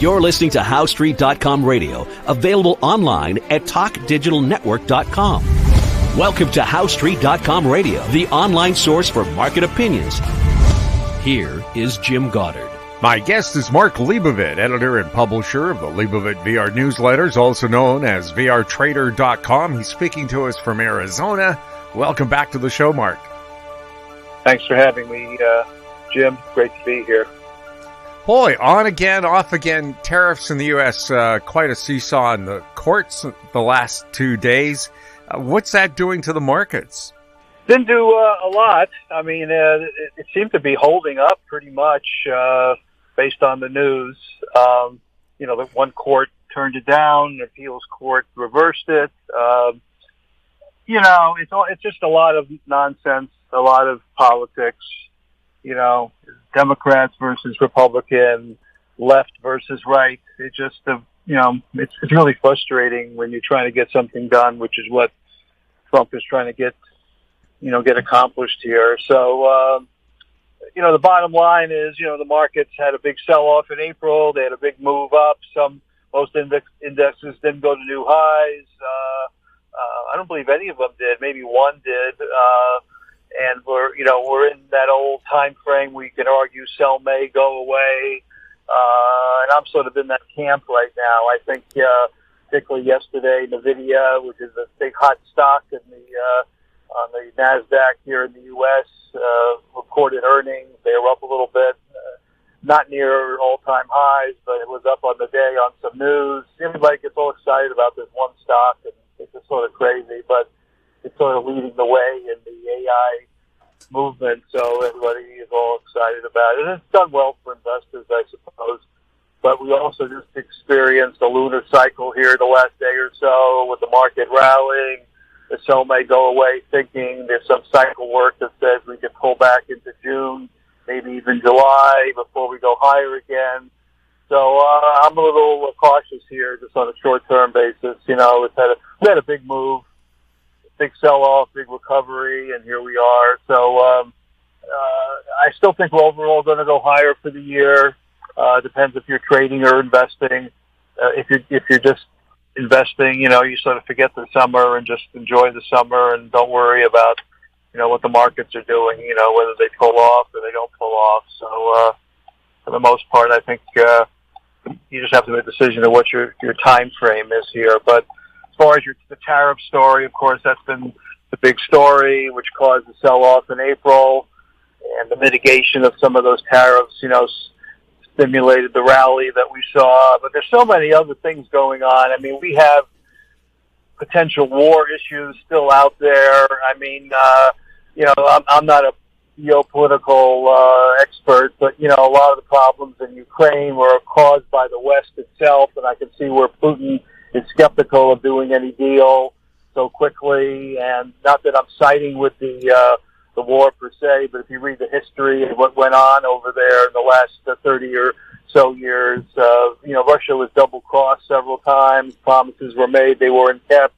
You're listening to HowStreet.com radio, available online at TalkDigitalNetwork.com. Welcome to HowStreet.com radio, the online source for market opinions. Here is Jim Goddard. My guest is Mark Leibovit, editor and publisher of the Leibovit VR newsletters, also known as VRTrader.com. He's speaking to us from Arizona. Welcome back to the show, Mark. Thanks for having me, Jim. Great to be here. Boy, on again, off again, tariffs in the U.S., quite a seesaw in the courts the last 2 days. What's that doing to the markets? Didn't do a lot. I mean, it seemed to be holding up pretty much based on the news. The one court turned it down, the appeals court reversed it. It's just a lot of nonsense, a lot of politics. Democrats versus Republican, left versus right. It just, it's really frustrating when you're trying to get something done, which is what Trump is trying to get accomplished here. So, the bottom line is, the markets had a big sell-off in April. They had a big move up. Most indexes didn't go to new highs. I don't believe any of them did. Maybe one did. And we're in that old time frame where you can argue sell may go away. And I'm sort of in that camp right now. I think, particularly yesterday, NVIDIA, which is a big hot stock on the NASDAQ here in the U.S., reported earnings. They were up a little bit, not near all-time highs, but it was up on the day on some news. Everybody gets all excited about this one stock, and it's just sort of crazy, but it's sort of leading the way in the AI movement, so everybody is all excited about it. And it's done well for investors, I suppose. But we also just experienced a lunar cycle here the last day or so with the market rallying. The sell may go away thinking there's some cycle work that says we can pull back into June, maybe even July before we go higher again. So I'm a little cautious here just on a short-term basis. We had a big move, big sell-off, big recovery, and here we are. So I still think we're overall going to go higher for the year. Depends if you're trading or investing. If you're just investing, you sort of forget the summer and just enjoy the summer and don't worry about, what the markets are doing, whether they pull off or they don't pull off. So for the most part, I think you just have to make a decision of what your time frame is here. But as far as the tariff story, of course, that's been the big story, which caused the sell-off in April, and the mitigation of some of those tariffs, stimulated the rally that we saw. But there's so many other things going on. I mean, we have potential war issues still out there. I mean, I'm not a geopolitical expert, but, a lot of the problems in Ukraine were caused by the West itself, and I can see where Putin is skeptical of doing any deal so quickly. And not that I'm siding with the war per se, but if you read the history of what went on over there in the last 30 or so years, Russia was double-crossed several times. Promises were made, they weren't kept.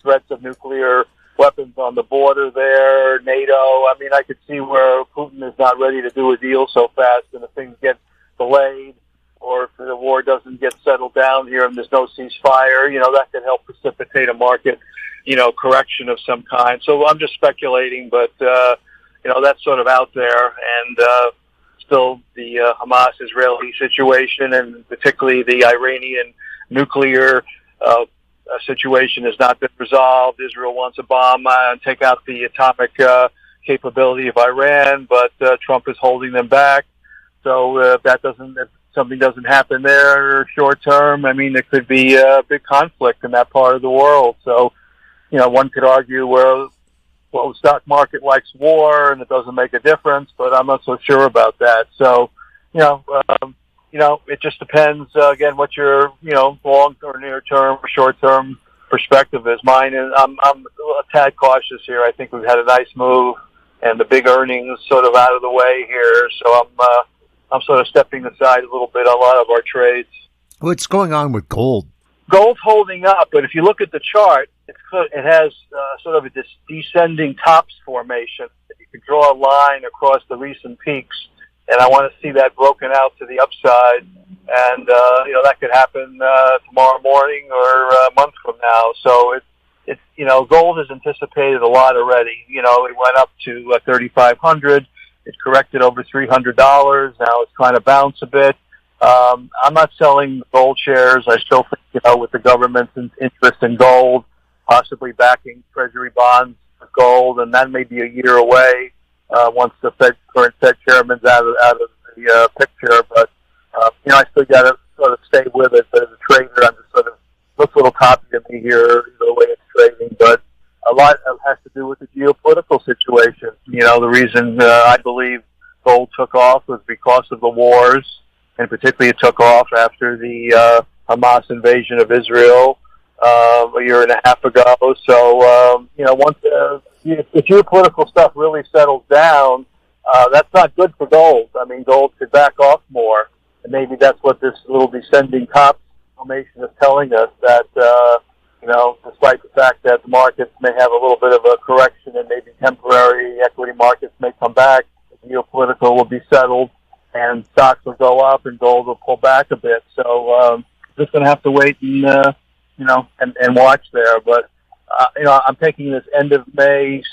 Threats of nuclear weapons on the border there, NATO. I mean, I could see where Putin is not ready to do a deal so fast, and if things get delayed, or if the war doesn't get settled down here and there's no ceasefire, that could help precipitate a market, correction of some kind. So I'm just speculating, but, that's sort of out there. And still the Hamas-Israeli situation, and particularly the Iranian nuclear situation has not been resolved. Israel wants to bomb and take out the atomic capability of Iran, but Trump is holding them back. So if something doesn't happen there short term, I mean, there could be a big conflict in that part of the world. So, one could argue, the stock market likes war and it doesn't make a difference, but I'm not so sure about that. So, it just depends, again, what your, long or near term or short term perspective is. Mine is, I'm a tad cautious here. I think we've had a nice move and the big earnings sort of out of the way here. So I'm sort of stepping aside a little bit on a lot of our trades. What's going on with gold? Gold's holding up, but if you look at the chart, it has sort of a descending tops formation. You can draw a line across the recent peaks, and I want to see that broken out to the upside. And, that could happen tomorrow morning or a month from now. So gold has anticipated a lot already. It went up to 3,500. It corrected over $300. Now it's trying to bounce a bit. I'm not selling gold shares. I still think, with the government's interest in gold, possibly backing treasury bonds of gold, and that may be a year away once the current Fed chairman's out of the picture. But I still got to sort of stay with it. But as a trader, I'm just sort of looks a little toppy to me here, the way it's trading. But a lot has to do with the geopolitical situation. The reason I believe gold took off was because of the wars, and particularly it took off after the Hamas invasion of Israel a year and a half ago. So, once the geopolitical stuff really settles down, that's not good for gold. I mean, gold could back off more. And maybe that's what this little descending top formation is telling us, that, despite the fact that the markets may have a little bit of a correction and maybe temporary equity markets may come back, the geopolitical will be settled and stocks will go up and gold will pull back a bit. So, just going to have to wait and, and watch there. But, I'm taking this end of May,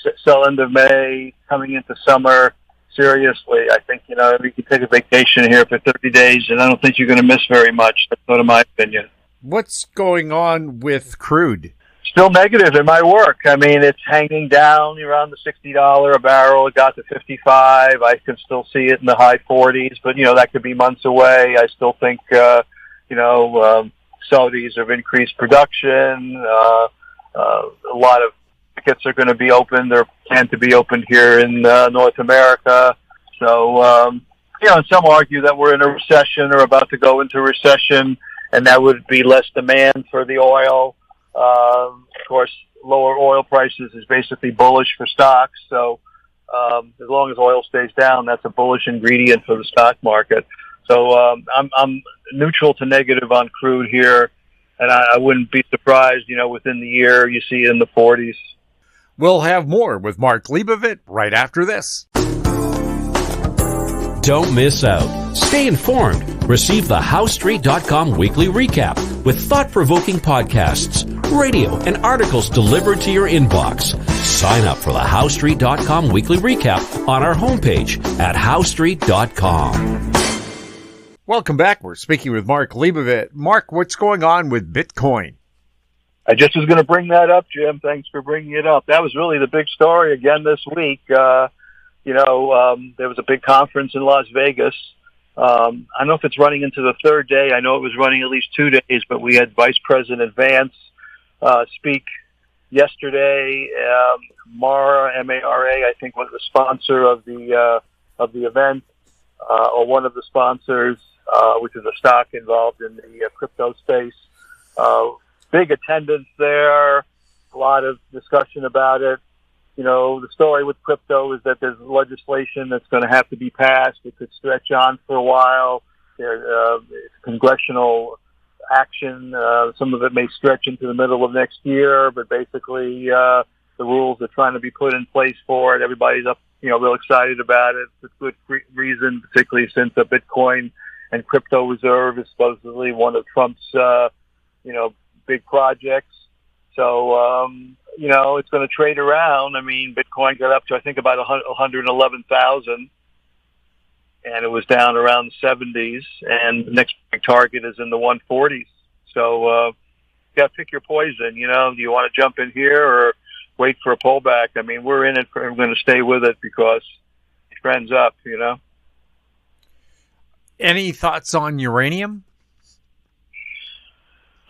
coming into summer seriously. I think, we can take a vacation here for 30 days, and I don't think you're going to miss very much. That's sort of my opinion. What's going on with crude? Still negative in my work. I mean, it's hanging down around the $60 a barrel. It got to 55. I can still see it in the high 40s, but, that could be months away. I still think, Saudis have increased production. A lot of markets are going to be opened. They're planned to be opened here in North America. So, and some argue that we're in a recession or about to go into recession, and that would be less demand for the oil. Of course, lower oil prices is basically bullish for stocks. So, as long as oil stays down, that's a bullish ingredient for the stock market. So, I'm neutral to negative on crude here, and I wouldn't be surprised, within the year you see it in the 40s. We'll have more with Mark Leibovit right after this. Don't miss out. Stay informed. Receive the HowStreet.com weekly recap with thought-provoking podcasts, radio, and articles delivered to your inbox. Sign up for the HowStreet.com weekly recap on our homepage at HowStreet.com. Welcome back. We're speaking with Mark Leibovit. Mark, what's going on with Bitcoin? I just was going to bring that up, Jim. Thanks for bringing it up. That was really the big story again this week. There was a big conference in Las Vegas. I don't know if it's running into the third day. I know it was running at least 2 days, but we had Vice President Vance speak yesterday. Mara, M-A-R-A, I think, was the sponsor of the event, or one of the sponsors, which is a stock involved in the crypto space. Big attendance there, a lot of discussion about it. The story with crypto is that there's legislation that's going to have to be passed. It could stretch on for a while. There's congressional action. Some of it may stretch into the middle of next year, but basically the rules are trying to be put in place for it. Everybody's up, real excited about it. It's a good reason, particularly since the Bitcoin and crypto reserve is supposedly one of Trump's, big projects. So, it's going to trade around. I mean, Bitcoin got up to, I think, about 111,000, and it was down around the 70s, and the next big target is in the 140s. So, you got to pick your poison, do you want to jump in here or wait for a pullback? I mean, we're in it we're going to stay with it because it trends up, Any thoughts on uranium?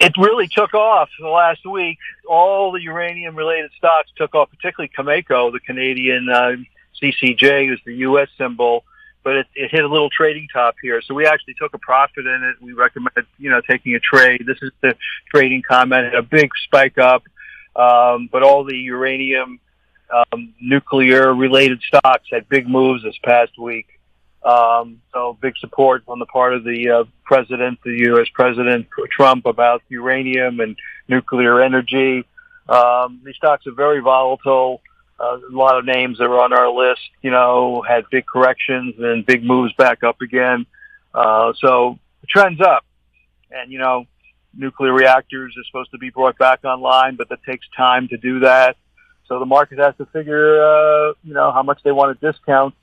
It really took off the last week. All the uranium-related stocks took off, particularly Cameco, the Canadian CCJ is the U.S. symbol, but it hit a little trading top here. So we actually took a profit in it. We recommended, taking a trade. This is the trading comment, a big spike up, but all the uranium nuclear-related stocks had big moves this past week. So big support on the part of the president, the U.S. President Trump, about uranium and nuclear energy. These stocks are very volatile. A lot of names that were on our list, had big corrections and big moves back up again. So trend's up. And, nuclear reactors are supposed to be brought back online, but that takes time to do that. So the market has to figure, how much they want to discount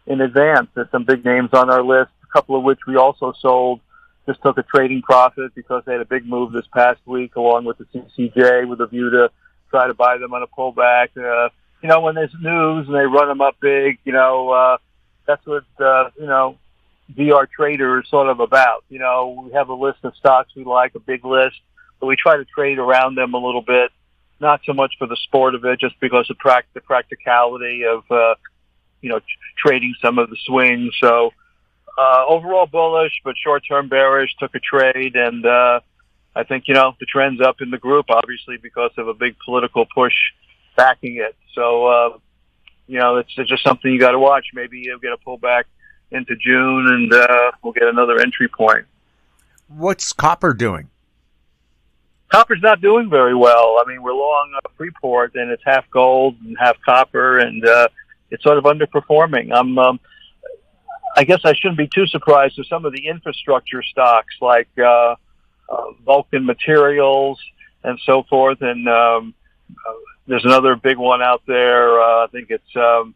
in advance. There's some big names on our list, a couple of which we also sold, just took a trading profit because they had a big move this past week along with the CCJ with a view to try to buy them on a pullback. When there's news and they run them up big, that's what, VR Trader is sort of about. We have a list of stocks we like, a big list, but we try to trade around them a little bit, not so much for the sport of it, just because of the practicality of, trading some of the swings. So, overall bullish, but short-term bearish, took a trade, and, I think, the trend's up in the group, obviously, because of a big political push backing it. So, it's just something you got to watch. Maybe you'll get a pullback into June, and we'll get another entry point. What's copper doing? Copper's not doing very well. I mean, we're long Freeport, and it's half gold and half copper, and it's sort of underperforming. I guess I shouldn't be too surprised with some of the infrastructure stocks like Vulcan Materials and so forth, and there's another big one out there. I think it's trying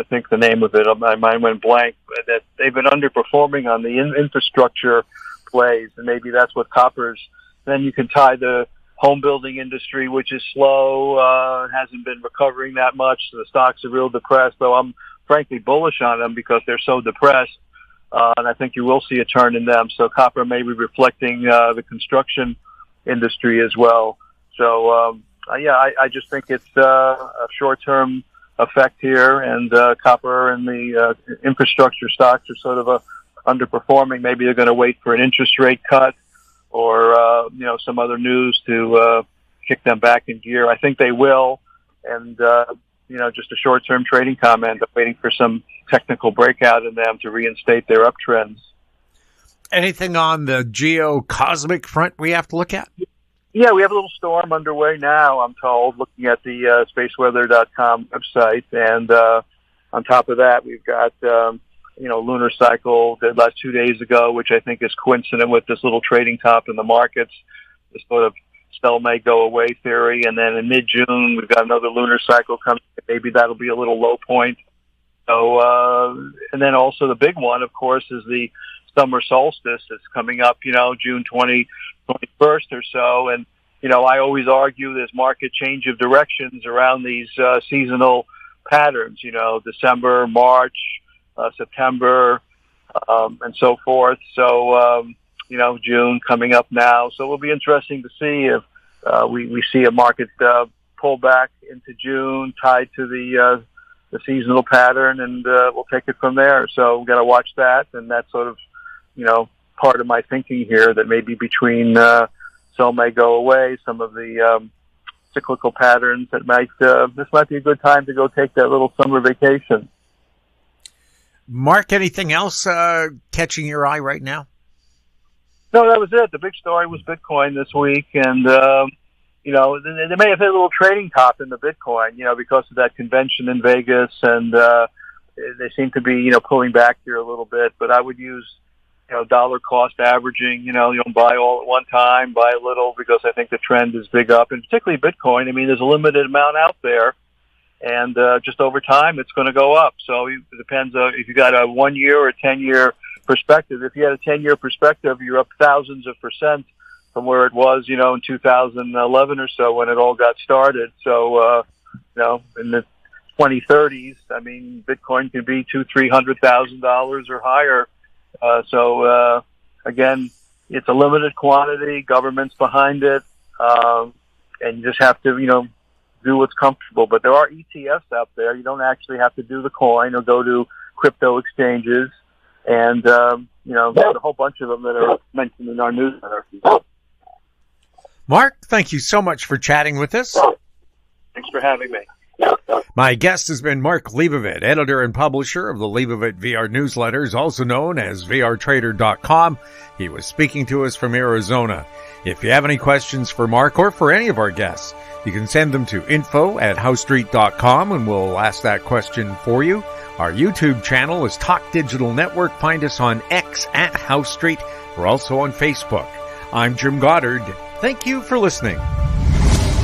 to think the name of it. My mind went blank. That they've been underperforming on the infrastructure plays, and maybe that's what copper's. Then you can tie the home building industry, which is slow, hasn't been recovering that much. So the stocks are real depressed, though I'm frankly bullish on them because they're so depressed. And I think you will see a turn in them. So copper may be reflecting the construction industry as well. So, I just think it's a short-term effect here, and copper and the infrastructure stocks are sort of underperforming. Maybe they're going to wait for an interest rate cut or some other news to kick them back in gear. I think they will, and just a short-term trading comment. I'm waiting for some technical breakout in them to reinstate their uptrends. Anything on the geocosmic front we have to look at? Yeah, we have a little storm underway now, I'm told, looking at the spaceweather.com website. And on top of that, we've got, lunar cycle the last 2 days ago, which I think is coincident with this little trading top in the markets, this sort of sell may go away theory. And then in mid-June, we've got another lunar cycle coming. Maybe that'll be a little low point. So, and then also the big one, of course, is the summer solstice that's coming up, June 21st or so. And, I always argue there's market change of directions around these seasonal patterns, December, March, September, and so forth. So, June coming up now. So it'll be interesting to see if we see a market pull back into June tied to the seasonal pattern, and we'll take it from there. So we've got to watch that, and that's sort of, part of my thinking here, that maybe between sell may go away, some of the cyclical patterns that this might be a good time to go take that little summer vacation. Mark, anything else catching your eye right now? No, that was it. The big story was Bitcoin this week, and they may have hit a little trading top in the Bitcoin, because of that convention in Vegas, and they seem to be, pulling back here a little bit. But I would use, dollar cost averaging. You don't buy all at one time, buy a little, because I think the trend is big up, and particularly Bitcoin. I mean, there's a limited amount out there, and just over time, it's going to go up. So it depends if you got a 1 year or 10-year perspective. If you had a 10-year perspective, you're up thousands of percent from where it was, in 2011 or so when it all got started. So, in the 2030s, I mean, Bitcoin could be $200,000-$300,000 or higher. Again, it's a limited quantity. Government's behind it, and you just have to, do what's comfortable. But there are ETFs out there. You don't actually have to do the coin or go to crypto exchanges, and there's a whole bunch of them that are mentioned in our newsletter. Mark, thank you so much for chatting with us. Thanks for having me. My guest has been Mark Leibovit, editor and publisher of the Leibovit VR newsletters, also known as VRTrader.com. He was speaking to us from Arizona. If you have any questions for Mark or for any of our guests, you can send them to info@housestreet.com, and we'll ask that question for you. Our YouTube channel is Talk Digital Network. Find us on X at House Street. We're also on Facebook. I'm Jim Goddard. Thank you for listening.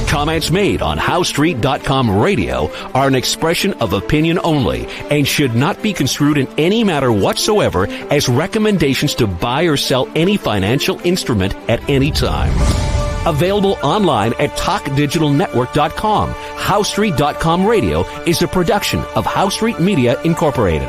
Comments made on HowStreet.com radio are an expression of opinion only and should not be construed in any matter whatsoever as recommendations to buy or sell any financial instrument at any time. Available online at TalkDigitalNetwork.com. HowStreet.com radio is a production of House Street Media Incorporated.